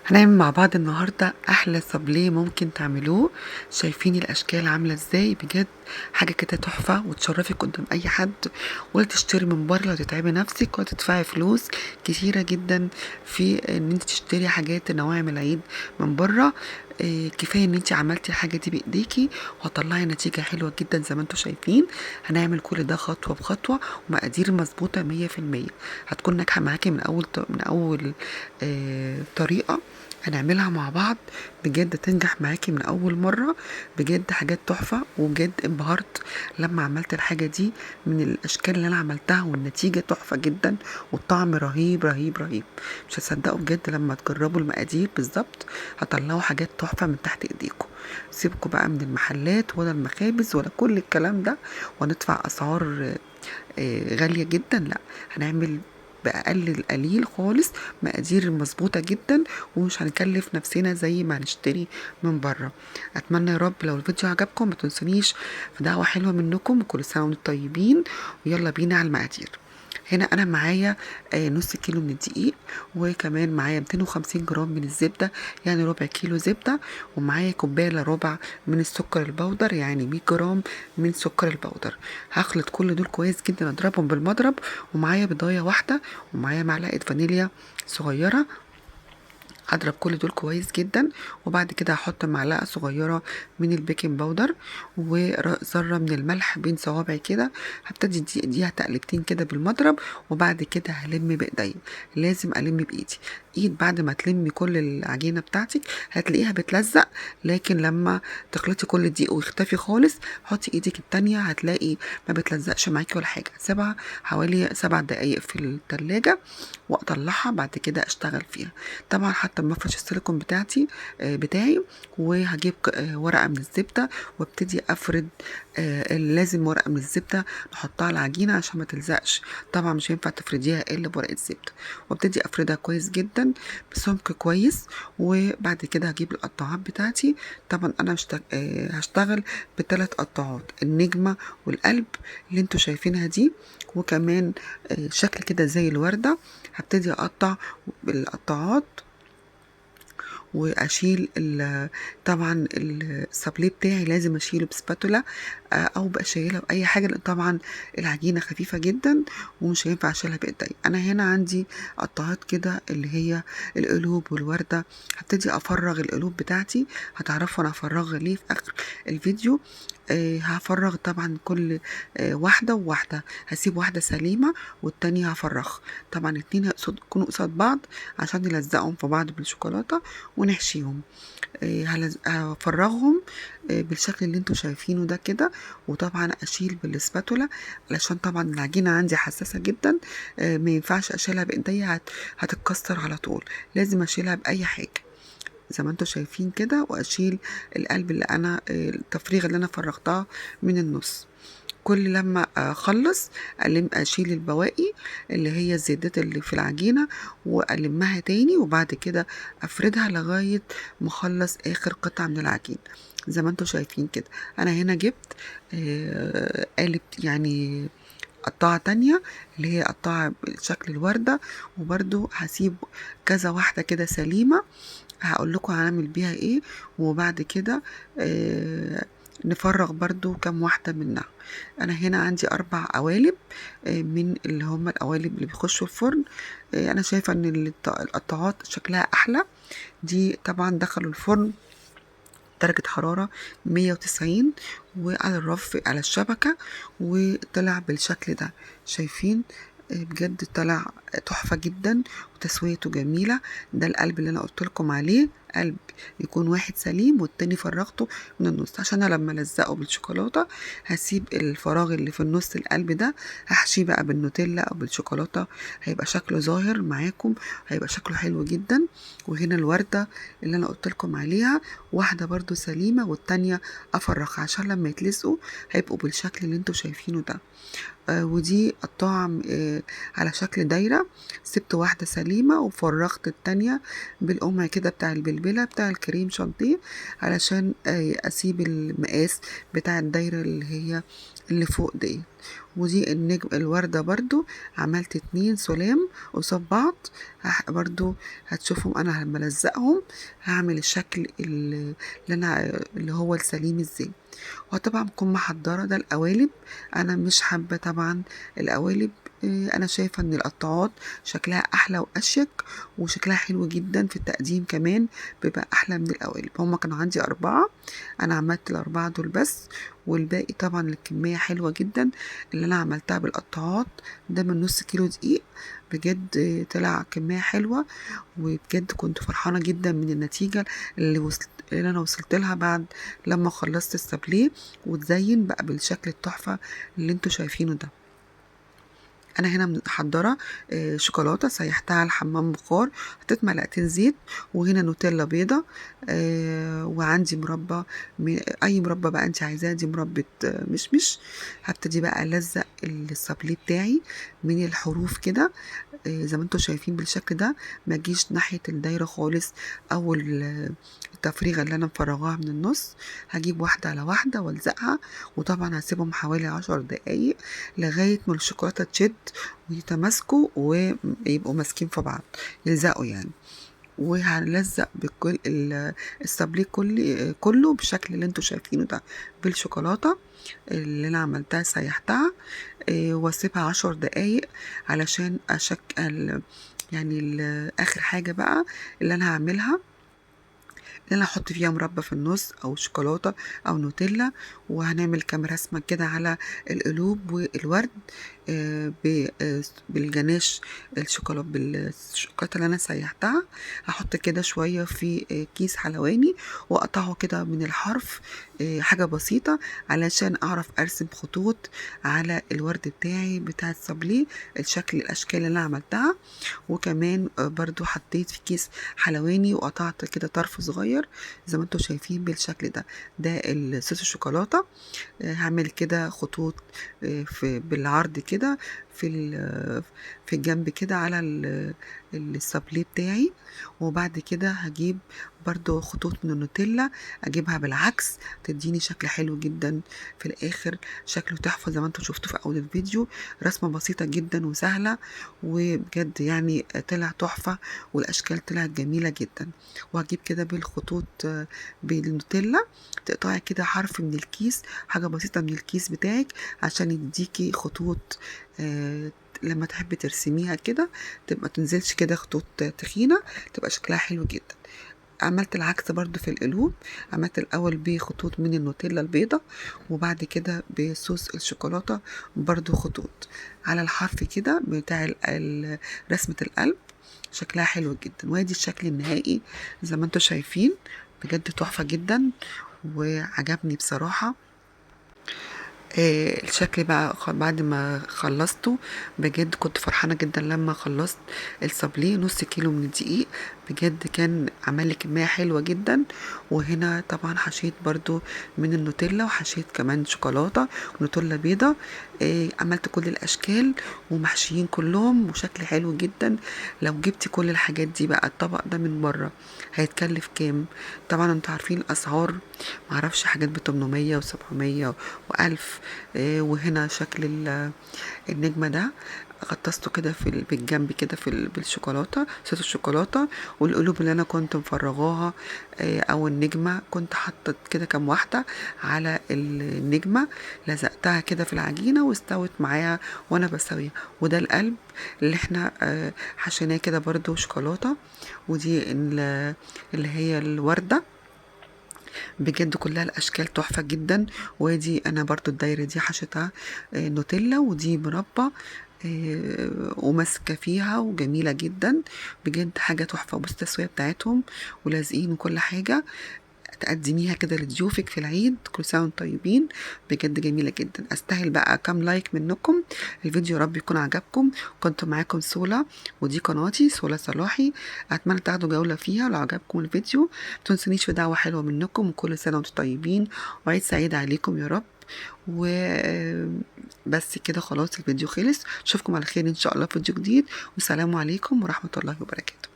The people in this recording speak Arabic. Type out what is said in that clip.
هنعمل مع بعض النهاردة أحلى صابليه ممكن تعملوه. شايفين الأشكال عاملة ازاي؟ بجد حاجة كده تحفة وتشرفك قدام أي حد، ولا تشتري من بره ولا تتعبي نفسك ولا تدفعي فلوس كتيرة جدا في إن انت تشتري حاجات نواعم العيد من بره. كفاية ان انت عملتي الحاجة دي بإيديكي وهتطلعي نتيجة حلوة جدا زي ما انتوا شايفين. هنعمل كل ده خطوة بخطوة ومقادير مظبوطة 100%. هتكون ناجحة معاكي من أول طريقة هنعملها مع بعض. بجد تنجح معاكي من اول مرة. بجد حاجات تحفة، وبجد انبهرت لما عملت الحاجة دي من الاشكال اللي انا عملتها، والنتيجة تحفة جدا والطعم رهيب رهيب رهيب. مش هتصدقوا بجد لما تجربوا المقادير بالظبط. هطلعوا حاجات تحفة من تحت ايديكم. سيبكوا بقى من المحلات ولا المخابز ولا كل الكلام ده وندفع اسعار غالية جدا. لا، هنعمل بأقل القليل خالص، مقادير مظبوطة جدا، ومش هنكلف نفسنا زي ما هنشتري من بره. اتمنى يا رب لو الفيديو عجبكم ما تنسونيش في دعوة حلوة منكم، وكل سنة وانتم طيبين. ويلا بينا على المقادير. هنا انا معايا نص كيلو من الدقيق، وكمان معايا 250 جرام من الزبدة، يعني ربع كيلو زبدة، ومعايا كوباية الا ربع من السكر البودر، يعني 100 جرام من سكر البودر. هخلط كل دول كويس جدا، اضربهم بالمضرب. ومعايا بيضايه واحده، ومعايا معلقه فانيليا صغيره. هضرب كل دول كويس جدا، وبعد كده هحط معلقه صغيره من البيكنج باودر وذره من الملح بين صوابعي كده. هبتدي اديها تقلبتين كده بالمضرب، وبعد كده هلم بايديا. لازم الم بايدي. ايد بعد ما تلمي كل العجينه بتاعتك هتلاقيها بتلزق، لكن لما تخلطي كل دقيق ويختفي خالص، حطي ايدك التانية هتلاقي ما بتلزقش معاكي ولا حاجه. سيبها حوالي 7 دقايق في التلاجة واطلعها بعد كده اشتغل فيها. طبعا حتى مفرش السيليكون بتاعي. وهجيب ورقه من الزبده وابتدي افرد. لازم ورقه من الزبده نحطها على العجينه عشان ما تلزقش. طبعا مش هينفع تفرديها الا بورقه الزبده. وابتدي افردها كويس جدا بسمك كويس. وبعد كده هجيب القطاعات بتاعتي. طبعا انا هشتغل بثلاث قطاعات، النجمه والقلب اللي انتوا شايفينها دي، وكمان شكل كده زي الورده. هبتدي اقطع بالقطاعات واشيل طبعا السابليه بتاعي لازم اشيله بسباتولا او بشيلها باي حاجه، لان طبعا العجينه خفيفه جدا ومش هينفع اشيلها بايدي. انا هنا عندي قطعات كده اللي هي القلوب والورده. هبتدي افرغ القلوب بتاعتي. هتعرفوا انا هفرغها ليه في اخر الفيديو. هفرغ طبعا كل واحدة وواحدة. هسيب واحدة سليمة والتانية هفرغ. طبعا اتنين يكونوا قصاد بعض عشان نلزقهم في بعض بالشوكولاتة ونحشيهم. هفرغهم بالشكل اللي انتوا شايفينه ده كده. وطبعا اشيل بالسباتولا علشان طبعا العجينة عندي حساسة جدا. ما ينفعش اشيلها بايديا، هتتكسر على طول. لازم اشيلها باي حاجة زي ما انتوا شايفين كده. واشيل القلب اللي انا التفريغ اللي انا فرغتها من النص. كل لما اخلص اشيل البواقي اللي هي الزيادات اللي في العجينة والمها تاني، وبعد كده افردها لغاية ما اخلص اخر قطعة من العجين زي ما انتوا شايفين كده. انا هنا جبت قالب يعني قطاعة تانية اللي هي قطاعة بشكل الوردة. وبرده هسيب كذا واحدة كده سليمة هقول لكم هنعمل بيها ايه. وبعد كده نفرغ برضو كام واحدة منها. انا هنا عندي 4 قوالب من اللي هم القوالب اللي بيخشوا الفرن. انا شايفة ان القطاعات شكلها احلى. دي طبعا دخلوا الفرن درجة حرارة 190 وعلى الرف على الشبكة، وطلع بالشكل ده. شايفين؟ بجد طلع تحفة جدا وتسويته جميلة. ده القلب اللي انا قلت لكم عليه، قلب يكون واحد سليم والتاني فرغته من النص عشان أنا لما الزقه بالشوكولاتة هسيب الفراغ اللي في النص القلب ده هحشيه بقى بالنوتيلا او بالشوكولاتة. هيبقى شكله ظاهر معاكم، هيبقى شكله حلو جدا. وهنا الوردة اللي انا قلت لكم عليها، واحدة برضو سليمة والتانية افرغها عشان لما يتلزقوا هيبقوا بالشكل اللي انتوا شايفينه ده. ودي قطاعة على شكل دايرة. سبت واحدة سليمة سليمة، وفرغت التانية بالقمع كده بتاع البلبلة بتاع الكريم شانتيه، علشان اسيب المقاس بتاع الدايرة اللي هي اللي فوق دي. ودي النجم الوردة برضو عملت 2 سلام قصاد بعض، برضو هتشوفهم انا لما الزقهم هعمل الشكل اللي هو السليم ازاي. وطبعا بكون محضرة ده القوالب. انا مش حابة طبعا القوالب، انا شايفة ان القطاعات شكلها احلى واشيك، وشكلها حلو جدا في التقديم كمان بيبقى احلى من القوالب. هما كانوا عندي 4، انا عملت ال4 دول بس، والباقي طبعا الكمية حلوة جدا اللي انا عملتها بالقطاعات. ده من نص كيلو دقيق، بجد طلع كمية حلوة، وبجد كنت فرحانة جدا من النتيجة اللي انا وصلت لها بعد لما خلصت السابليه وتزين بقى بالشكل التحفة اللي انتوا شايفينه ده. انا هنا محضره شوكولاته سيحتها على الحمام بخار، حطيت معلقتين زيت، وهنا نوتيلا بيضه، وعندي مربى، اي مربى بقى انت عايزاه، دي مربى مشمش. هبتدي بقى الزق السابليه بتاعي من الحروف كده، زي ما انتوا شايفين بالشكل ده، ما تجيش ناحيه الدايره خالص او التفريغه اللي انا مفرغاها من النص. هجيب واحده على واحده والزقها، وطبعا هسيبهم حوالي 10 دقايق لغايه ما الشوكولاته تشد ويتماسكوا ويبقوا ماسكين في بعض، يلزقوا يعني. وهنلزق بكل السابليه كله بالشكل اللي انتوا شايفينه ده بالشوكولاته اللي انا عملتها سيحتها، واسيبها 10 دقايق علشان اشكل يعني اخر حاجه بقى اللي انا هعملها، اللي انا احط فيها مربى في النص او شوكولاته او نوتيلا. وهنعمل كام رسمه كده على القلوب والورد بالجناش بالشوكولاته اللي انا سيحتها. هحط كده شويه في كيس حلواني واقطعه كده من الحرف، حاجه بسيطه علشان اعرف ارسم خطوط على الورد بتاعي بتاع السابليه، الاشكال اللي انا عملتها. وكمان برضو حطيت في كيس حلواني وقطعت كده طرف صغير زي ما انتوا شايفين بالشكل ده. ده الصوص الشوكولاته. هعمل كده خطوط بالعرض كده في الجنب كده على السابليه بتاعي. وبعد كده هجيب برضو خطوط من النوتيلا، اجيبها بالعكس تديني شكل حلو جدا في الاخر، شكله تحفه زي ما انتوا شفتوا في اول الفيديو. رسمه بسيطه جدا وسهله، وبجد يعني طلع تحفه، والاشكال طلعت جميله جدا. وهجيب كده بالخطوط بالنوتيلا تقطعي كده حرف من الكيس، حاجه بسيطه من الكيس بتاعك عشان يديكي خطوط لما تحبي ترسميها كده تبقى تنزلش كده خطوط تخينه، تبقى شكلها حلو جدا. عملت العكس برضو في القلوب، عملت الاول بخطوط من النوتيلا البيضة، وبعد كده بصوص الشوكولاتة برضو خطوط على الحرف كده بتاع رسمة القلب. شكلها حلو جدا، وادي الشكل النهائي زي ما انتوا شايفين، بجد تحفة جدا وعجبني بصراحة. الشكل بقى بعد ما خلصته بجد كنت فرحانة جدا لما خلصت السابليه نص كيلو من الدقيق، بجد كان عمل لي كمية حلوة جدا. وهنا طبعا حشيت برضو من النوتيلا، وحشيت كمان شوكولاتة ونوتيلا بيضة. عملت كل الاشكال ومحشيين كلهم وشكل حلو جدا. لو جبتي كل الحاجات دي بقى الطبق ده من بره هيتكلف كام؟ طبعا انتوا عارفين الاسعار، معرفش حاجات ب800 و700 و1000. وهنا شكل النجمة ده غطسته كده بالجنب كده بالشوكولاتة، صوص الشوكولاتة. والقلوب اللي انا كنت مفرغاها او النجمة كنت حطت كده كام واحدة على النجمة، لزقتها كده في العجينة واستوت معايا وانا بسويها. وده القلب اللي احنا حشيناه كده برضو شوكولاتة. ودي اللي هي الوردة، بجد كلها الاشكال تحفه جدا. ودي انا برضو الدايره دي حشتها نوتيلا، ودي مربى وماسكه فيها وجميله جدا، بجد حاجه تحفه. بص التسويه بتاعتهم ولازقين وكل حاجه، تقدميها كده لضيوفك في العيد. كل سنه وانتم طيبين، بجد جميله جدا. استاهل بقى كام لايك منكم. الفيديو يا رب يكون عجبكم. كنت معاكم سولا، ودي قناتي سولا صلاحي. اتمنى تاخدوا جوله فيها. لو عجبكم الفيديو متنسونيش في دعوه حلوه منكم، وكل سنه وانتم طيبين وعيد سعيد عليكم يا رب. وبس كده خلاص الفيديو خلص. اشوفكم على خير ان شاء الله في فيديو جديد، والسلام عليكم ورحمة الله وبركاته.